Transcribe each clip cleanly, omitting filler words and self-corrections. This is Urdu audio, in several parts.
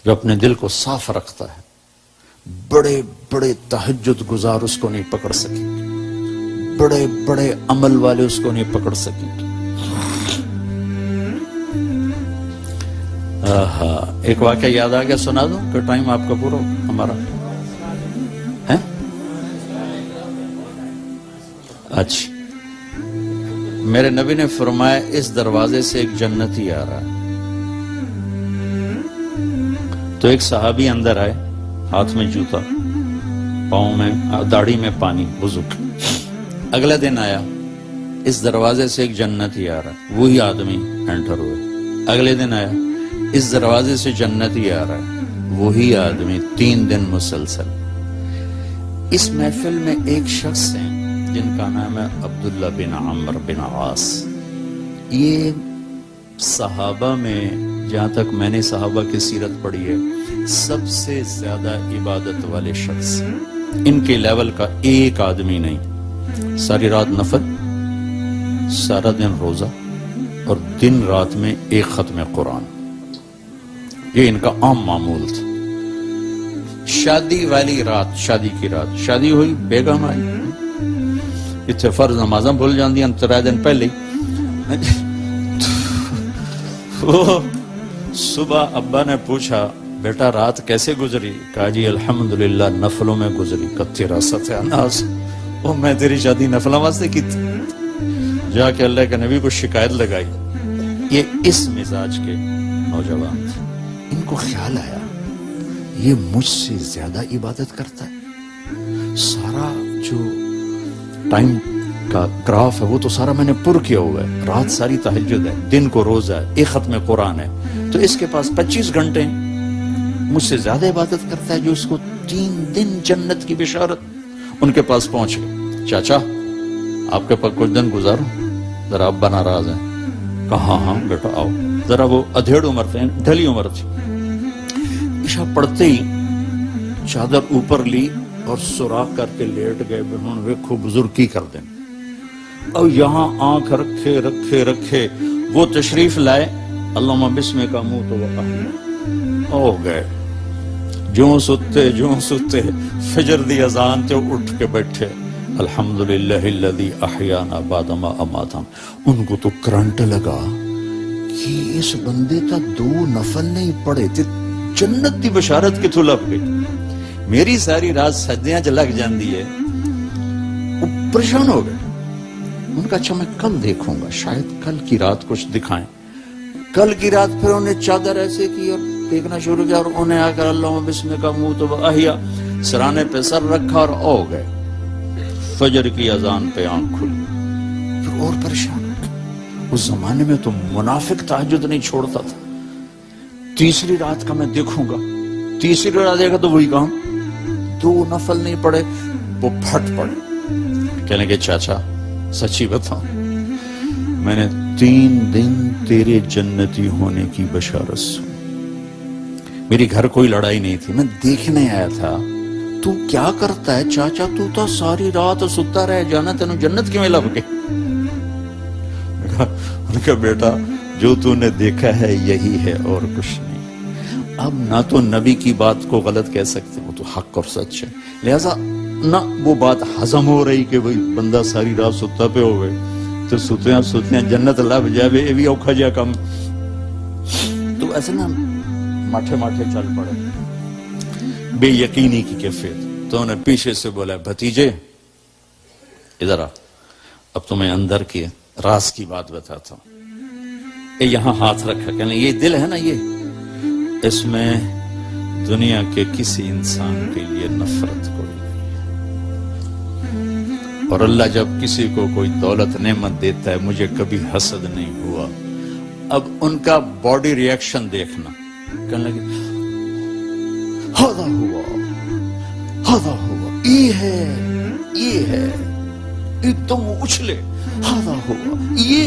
جو اپنے دل کو صاف رکھتا ہے، بڑے بڑے تہجد گزار اس کو نہیں پکڑ سکیں گے، بڑے بڑے عمل والے اس کو نہیں پکڑ سکیں گے۔ ایک واقعہ یاد آ گیا، سنا دوں کہ ٹائم آپ کا پورا ہمارا ہے؟ اچھا، میرے نبی نے فرمایا اس دروازے سے ایک جنتی آ رہا ہے۔ تو ایک صحابی اندر آئے، ہاتھ میں جوتا، پاؤں میں داڑھی میں پانی، وضو۔ اگلا دن آیا، اس دروازے سے ایک جنتی آ رہا ہے، وہی آدمی انٹر ہوئے۔ اگلے دن آیا، اس دروازے سے جنتی آ رہا ہے، وہی آدمی 3 دن مسلسل۔ اس محفل میں ایک شخص ہیں جن کا نام ہے عبداللہ بن عمرو بن عاص۔ یہ صحابہ میں، جہاں تک میں نے صحابہ کی سیرت پڑھی ہے، سب سے زیادہ عبادت والے شخص۔ ان کے لیول کا ایک آدمی نہیں، ساری رات نفل، سارا دن روزہ، اور دن رات میں ایک ختم قرآن، یہ ان کا عام معمول تھا۔ شادی والی رات، شادی کی رات، شادی ہوئی، بیگم آئی، اتنے فرض نمازاں بھول جاندی ہیں 3 دن پہلے ہی۔ وہ صبح ابا نے پوچھا بیٹا رات کیسے گزری؟ کہا جی الحمدللہ نفلوں میں گزری۔ تیرا ستیاناس، وہ میں تیری شادی نفلوں واسطے کی تھی؟ جا کے اللہ کے نبی کو شکایت لگائی۔ یہ اس مزاج کے نوجوان تھے۔ ان کو خیال آیا یہ مجھ سے زیادہ عبادت کرتا ہے، سارا جو ٹائم کا گراف ہے وہ تو سارا میں نے پر کیا ہوا ہے، رات ساری تہجد ہے، دن کو روزہ ہے، ایک ختم قرآن ہے، تو اس کے پاس 25 گھنٹے مجھ سے زیادہ عبادت کرتا ہے، جو اس کو 3 دن جنت کی بشارت۔ ان کے پاس پہنچ گئے، چاچا آپ کے پاس کچھ دن گزاروں، ذرا ابا ناراض ہیں۔ کہا ہاں بیٹا آؤ۔ ذرا وہ ادھیڑ عمر تھے، ڈھلی عمر تھی۔ عشاء پڑھتے ہی چادر اوپر لی اور سوراخ کر کے لیٹ گئے، ہن ویکھو بزرگ کی کر دیں۔ اور یہاں آنکھ رکھے رکھے رکھے وہ تشریف لائے، اللہم بسم کا منہ تو ہو گئے۔ جوں ستے فجر دی اذان تے اٹھ کے بیٹھے، الحمدللہ الذی احیانا بعد ما اماتنا۔ ان کو تو کرنٹ لگا کہ اس بندے تا 2 نفل نہیں پڑے تے جنت دی بشارت کتھوں لب گئی؟ میری ساری رات سجدیاں چ لگ جاندی ہے۔ وہ پریشان ہو گئے۔ ان کا اچھا میں کل دیکھوں گا، شاید کل کی رات کچھ دکھائیں۔ کل کی رات پھر انہیں چادر ایسے کی اور دیکھنا شروع کیا، اور انہیں آ کر اللہم بسم کا منہ تو احیا، سرانے پہ سر رکھا اور او گئے۔ فجر کی اذان پہ آنکھ کھلی، پھر اور پریشان ہو گئے۔ اس زمانے میں تو منافق تہجد نہیں چھوڑتا تھا۔ تیسری رات کا میں دیکھوں گا، تیسری رات دیکھا تو وہی کام، 2 نفل نہیں پڑے، وہ پھٹ پڑے۔ کہنے لگے چاچا سچی بتاؤں، میں نے 3 دن تیرے جنتی ہونے کی بشارت سنی۔ میری گھر کوئی لڑائی نہیں تھی، میں دیکھنے آیا تھا تو کیا کرتا ہے چاچا، تو تا ساری رات ستا رہ جانا، تینوں جنت کیوں لب گئی؟ ان کا بیٹا جو تو نے دیکھا ہے یہی ہے اور کچھ نہیں۔ اب نہ تو نبی کی بات کو غلط کہہ سکتے، وہ تو حق اور سچ ہے، لہذا نہ وہ بات ہضم ہو رہی کہ بھئی بندہ ساری رات ستا پہ ہو گئے تو ستیاں جنت لب جاوے، یہ بھی اوکھا جا کم۔ تو ایسے نا ماٹھے ماٹھے چل پڑے، بے یقینی کی کیفیت۔ تو انہیں پیچھے سے بولا بھتیجے ادھر آ، اب تمہیں اندر کی راز کی بات بتاتا ہوں۔ یہ یہاں ہاتھ رکھا، کہنے یہ دل ہے نا، یہ اس میں دنیا کے کسی انسان کے لیے نفرت کوئی نہیں ہے، اور اللہ جب کسی کو کوئی دولت نعمت دیتا ہے، مجھے کبھی حسد نہیں ہوا۔ اب ان کا باڈی ری ایکشن دیکھنا، کہنے لگے ہاذا ہوا، ہاذا ہوا، یہ ہے، ایک دم اچھلے، ہاذا ہوا، یہ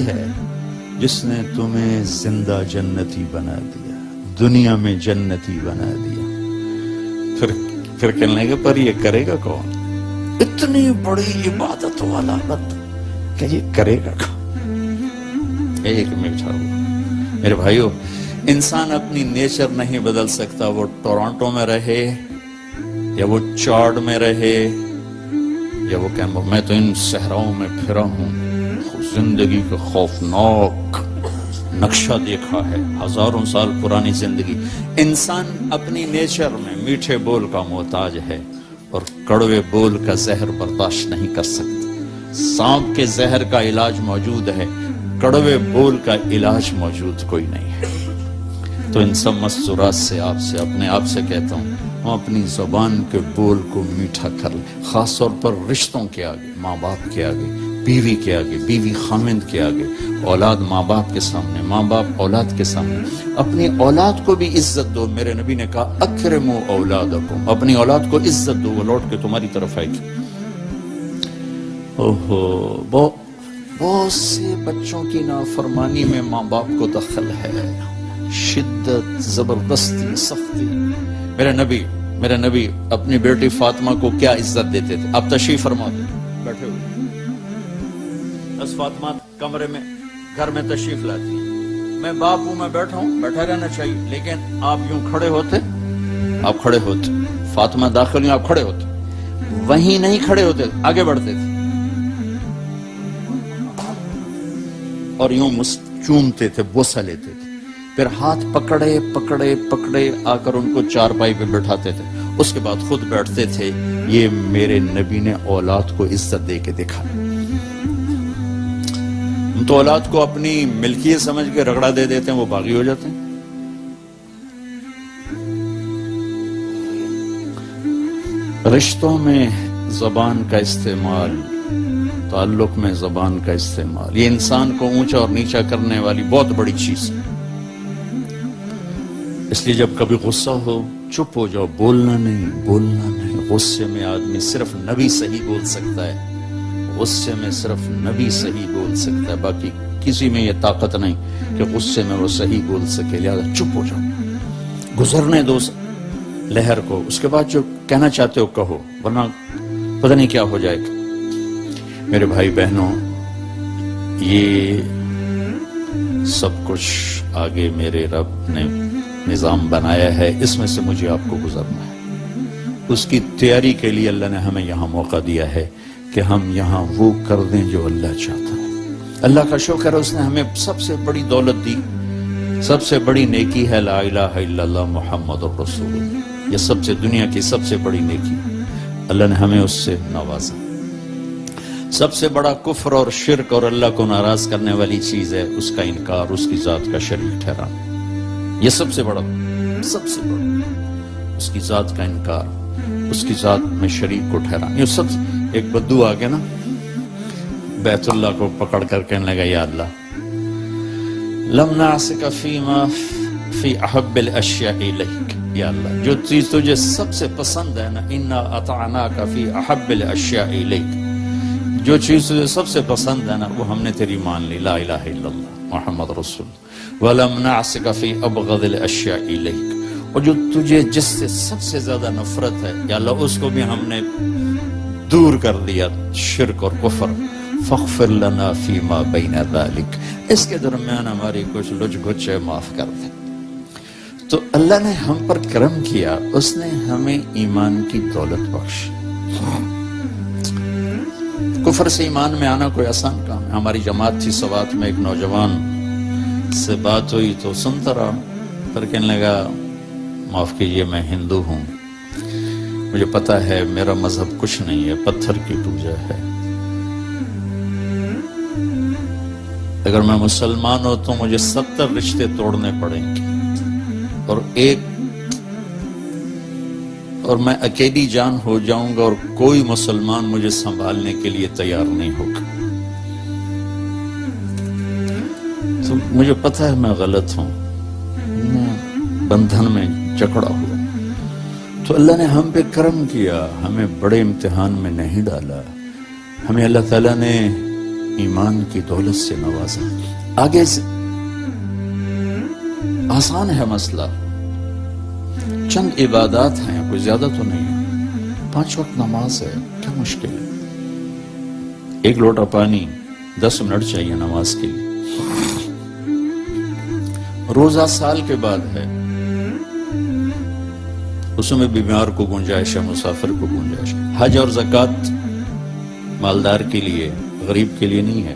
ہے جس نے تمہیں زندہ جنتی بنا دیا، دنیا میں جنتی بنا دیا۔ پھر کہنے لگے پر یہ کرے گا کون؟ اتنی بڑی عبادت والا بندہ کہ یہ کرے گا کون؟ ایک میٹھا ہوا۔ میرے بھائیو، انسان اپنی نیچر نہیں بدل سکتا، وہ ٹورانٹو میں رہے یا وہ چارڈ میں رہے یا وہ کہ میں تو ان صحراؤں میں پھرا ہوں، زندگی کا خوفناک نقشہ دیکھا ہے، ہزاروں سال پرانی زندگی۔ انسان اپنی نیچر میں میٹھے بول کا محتاج ہے اور کڑوے بول کا زہر برداشت نہیں کر سکتا۔ سانپ کے زہر کا علاج موجود ہے، کڑوے بول کا علاج موجود کوئی نہیں ہے۔ تو ان سب مستورات سے اپنے آپ سے کہتا ہوں، ہم اپنی زبان کے بول کو میٹھا کر لیں، خاص طور پر رشتوں کے آگے، ماں باپ کے آگے، بیوی کے آگے، بیوی خامند کے آگے، اولاد ماں باپ کے سامنے، ماں باپ اولاد کے سامنے۔ اپنی اولاد کو بھی عزت دو، میرے نبی نے کہا اکرموا اولادکم، اپنی اولاد کو عزت دو، وہ لوٹ کے تمہاری طرف آئے گی۔ بہت سے بچوں کی نافرمانی میں ماں باپ کو دخل ہے، شدت، زبردستی، سختی۔ میرے نبی اپنی بیٹی فاطمہ کو کیا عزت دیتے تھے؟ آپ تشریف فرما دیں، بیٹھے ہوئے بس فاطمہ کمرے میں گھر میں تشریف لاتی، میں باپ ہوں، میں بیٹھا ہوں، بیٹھا رہنا چاہیے، لیکن آپ یوں کھڑے ہوتے، آپ کھڑے ہوتے، فاطمہ داخل ہوئی، آپ کھڑے ہوتے، وہیں نہیں کھڑے ہوتے، آگے بڑھتے تھے اور یوں چومتے تھے، بوسہ لیتے تھے، پھر ہاتھ پکڑے پکڑے پکڑے آ کر ان کو چارپائی پہ بٹھاتے تھے، اس کے بعد خود بیٹھتے تھے۔ یہ میرے نبی نے اولاد کو عزت دے کے دکھا۔ ہم تو اولاد کو اپنی ملکیت سمجھ کے رگڑا دے دیتے ہیں، وہ باغی ہو جاتے ہیں۔ رشتوں میں زبان کا استعمال، تعلق میں زبان کا استعمال، یہ انسان کو اونچا اور نیچا کرنے والی بہت بڑی چیز ہے۔ اس لیے جب کبھی غصہ ہو چپ ہو جاؤ، بولنا نہیں۔ غصے میں آدمی صرف نبی صحیح بول سکتا ہے، غصے میں صرف نبی صحیح بول سکتا ہے، باقی کسی میں یہ طاقت نہیں کہ غصے میں وہ صحیح بول سکے، لہذا چپ ہو جاؤ، گزرنے دو لہر کو، اس کے بعد جو کہنا چاہتے ہو کہو، ورنہ پتہ نہیں کیا ہو جائے گا۔ میرے بھائی بہنوں، یہ سب کچھ آگے میرے رب نے نظام بنایا ہے، اس میں سے مجھے آپ کو گزرنا ہے۔ اس کی تیاری کے لیے اللہ نے ہمیں یہاں موقع دیا ہے کہ ہم یہاں وہ کر دیں جو اللہ چاہتا ہے۔ اللہ کا شکر ہے، اس نے ہمیں سب سے بڑی دولت دی، سب سے بڑی نیکی ہے لا الہ الا اللہ محمد الرسول اللہ۔ یہ سب سے دنیا کی سب سے بڑی نیکی، اللہ نے ہمیں اس سے نوازا۔ سب سے بڑا کفر اور شرک اور اللہ کو ناراض کرنے والی چیز ہے اس کا انکار، اس کی ذات کا شریک ٹھہرانا۔ یہ سب سے بڑا اس کی ذات کا انکار، اس کی ذات میں شریک کو ٹھہرانا۔ یہ سب ایک بدو آگے نا بیت اللہ کو پکڑ کر کہنے لگا یا اللہ لم نعصک فیما فی احب الاشیاء الیک، یا اللہ جو چیز تجھے سب سے پسند ہے نا، انا اطعناک فی احب الاشیاء الیک، جو چیز تجھے سب سے پسند ہے نا وہ ہم نے تیری مان لی، لا الہ الا اللہ محمد رسول اللہ۔ وَلَمْ نَعْسِكَ فِي أَبْغَضِ الْأَشْيَاءِ إِلَيْكَ، اور جو تجھے جس سے سب سے زیادہ نفرت ہے یا اللہ اس کو بھی ہم نے دور کر دیا، شرک اور کفر۔ فَاغْفِرْ لَنَا فِي مَا بَيْنَ ذَلِكَ، اس کے درمیان ہماری کچھ لچ گچے معاف کر دیں۔ تو اللہ نے ہم پر کرم کیا، اس نے ہمیں ایمان کی دولت بخشی۔ کفر سے ایمان میں آنا کوئی آسان کام ہے۔ ہماری جماعت تھی سوات میں، ایک نوجوان سے بات ہوئی تو سنتا رہا، پھر کہنے لگا معاف کیجئے میں ہندو ہوں، مجھے پتا ہے میرا مذہب کچھ نہیں ہے، پتھر کی پوجا ہے، اگر میں مسلمان ہوں تو مجھے 70 رشتے توڑنے پڑیں گے اور میں اکیلی جان ہو جاؤں گا اور کوئی مسلمان مجھے سنبھالنے کے لیے تیار نہیں ہوگا۔ تو مجھے پتا ہے میں غلط ہوں، میں بندھن میں جکڑا ہوا، تو اللہ نے ہم پہ کرم کیا، ہمیں بڑے امتحان میں نہیں ڈالا، ہمیں اللہ تعالیٰ نے ایمان کی دولت سے نوازا۔ آگے سے آسان ہے مسئلہ، چند عبادات ہیں، کوئی زیادہ تو نہیں ہے، 5 وقت نماز ہے، کیا مشکل ہے؟ 1 لوٹا پانی 10 منٹ چاہیے نماز کے لیے، روزہ سال کے بعد ہے، اس میں بیمار کو گنجائش ہے، مسافر کو گنجائش ہے۔ حج اور زکوٰۃ مالدار کے لیے، غریب کے لیے نہیں ہے۔